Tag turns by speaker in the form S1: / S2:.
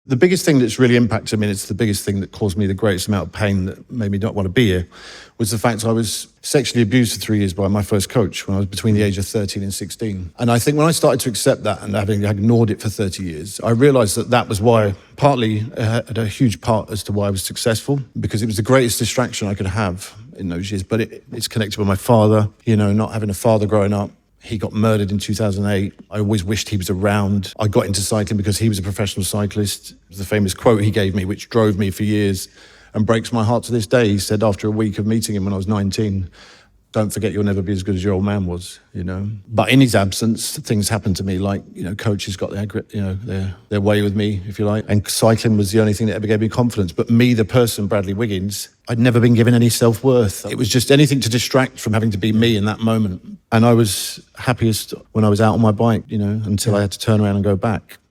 S1: The biggest thing that's really impacted me, and it's the biggest thing that caused me the greatest amount of pain that made me not want to be here, was the fact I was sexually abused for 3 years by my first coach when I was between the age of 13 and 16. And I think when I started to accept that and having ignored it for 30 years, I realised that that was why, partly had a huge part as to why I was successful, because it was the greatest distraction I could have in those years. But it's connected with my father, not having a father growing up. He got murdered in 2008. I always wished he was around. I got into cycling because he was a professional cyclist. It was the famous quote he gave me, which drove me for years and breaks my heart to this day. He said after a week of meeting him when I was 19, "Don't forget you'll never be as good as your old man was," But in his absence, things happened to me, like, coaches got their way with me, if you like. And cycling was the only thing that ever gave me confidence. But me, the person, Bradley Wiggins, I'd never been given any self-worth. It was just anything to distract from having to be me in that moment. And I was happiest when I was out on my bike, until I had to turn around and go back.